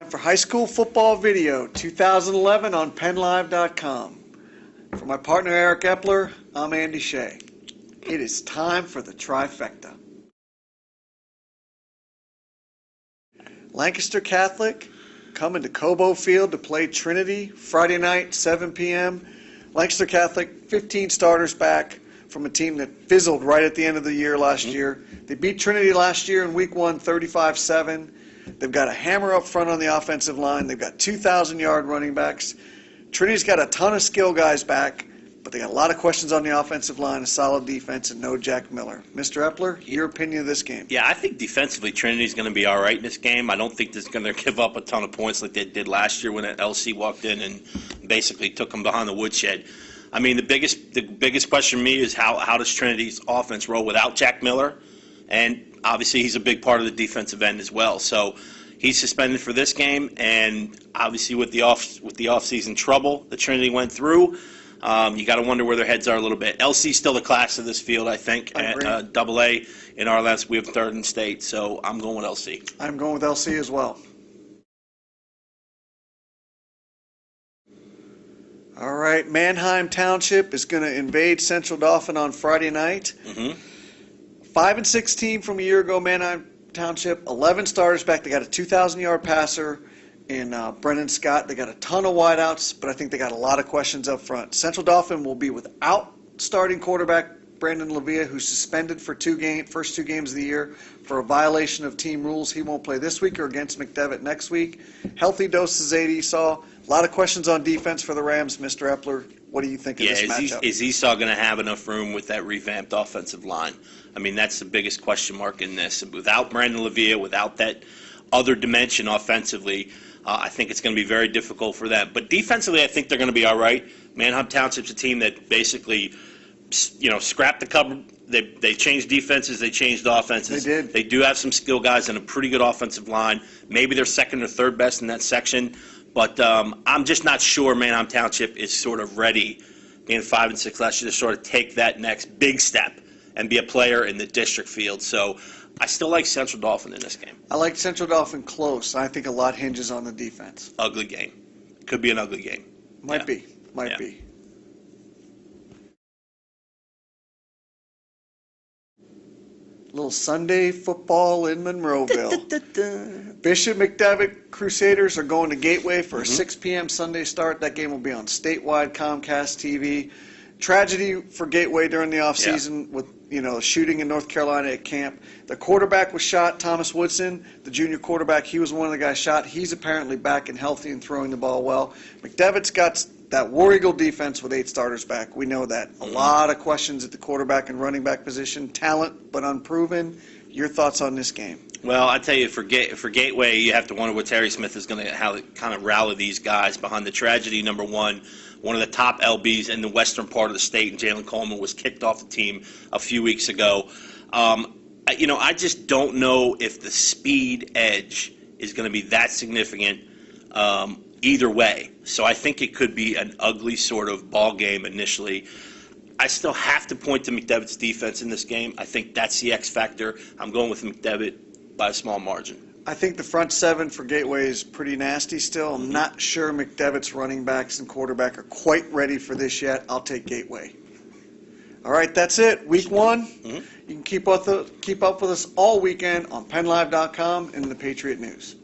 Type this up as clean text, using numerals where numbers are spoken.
For high school football video 2011 on PennLive.com. For my partner Eric Epler, I'm Andy Shay. It is time for the trifecta. Lancaster Catholic coming to Cobo Field to play Trinity Friday night, 7 p.m. Lancaster Catholic, 15 starters back from a team that fizzled right at the end of the year last year. They beat Trinity last year in week 1, 35-7. They've got a hammer up front on the offensive line. They've got 2,000-yard running backs. Trinity's got a ton of skill guys back, but they got a lot of questions on the offensive line, a solid defense, and no Jack Miller. Mr. Epler, your opinion of this game? Yeah, I think defensively Trinity's going to be all right in this game. I don't think they're going to give up a ton of points like they did last year when LC walked in and basically took them behind the woodshed. I mean, the biggest question to me is how does Trinity's offense roll without Jack Miller? And obviously he's a big part of the defensive end as well. So he's suspended for this game, and obviously with the off-season trouble that Trinity went through, you got to wonder where their heads are a little bit. LC's still the class of this field, I think. At Double A in our last, we have third in state, so I'm going with LC. I'm going with LC as well. All right, Manheim Township is going to invade Central Dauphin on Friday night. 5-6 team from a year ago, Manheim Township, 11 starters back. They got a 2,000-yard passer in Brennan Scott. They got a ton of wideouts, but I think they got a lot of questions up front. Central Dauphin will be without starting quarterback Brandon Lavia, who's suspended for first two games of the year for a violation of team rules. He won't play this week or against McDevitt next week. Healthy doses 8 Esau. A lot of questions on defense for the Rams. Mr. Epler, what do you think of this matchup? Is Esau going to have enough room with that revamped offensive line? I mean, that's the biggest question mark in this. Without Brandon Lavia, without that other dimension offensively, I think it's going to be very difficult for them. But defensively, I think they're going to be all right. Manheim Township's a team that basically, scrapped the cupboard. They changed defenses. They changed offenses. They did. They do have some skill guys and a pretty good offensive line. Maybe they're second or third best in that section. But I'm just not sure Manheim Township is sort of ready, being 5-6 last year, to sort of take that next big step and be a player in the district field. So I still like Central Dauphin in this game. I like Central Dauphin close. I think a lot hinges on the defense. Ugly game. Could be an ugly game. Might be. Little Sunday football in Monroeville. Bishop McDevitt Crusaders are going to Gateway for a 6 p.m. Sunday start. That game will be on statewide Comcast TV. Tragedy for Gateway during the offseason with shooting in North Carolina at camp. The quarterback was shot, Thomas Woodson, the junior quarterback. He was one of the guys shot. He's apparently back and healthy and throwing the ball well. McDevitt's got that War Eagle defense with 8 starters back. We know that. A lot of questions at the quarterback and running back position. Talent, but unproven. Your thoughts on this game? Well, I tell you, for Gateway, you have to wonder what Terry Smith is going to how to kind of rally these guys behind the tragedy. Number one of the top LBs in the western part of the state, and Jalen Coleman, was kicked off the team a few weeks ago. I just don't know if the speed edge is going to be that significant either way. So I think it could be an ugly sort of ball game initially. I still have to point to McDevitt's defense in this game. I think that's the X factor. I'm going with McDevitt by a small margin. I think the front seven for Gateway is pretty nasty still. I'm not sure McDevitt's running backs and quarterback are quite ready for this yet. I'll take Gateway. All right, that's it. Week 1. You can keep up with us all weekend on PennLive.com and the Patriot News.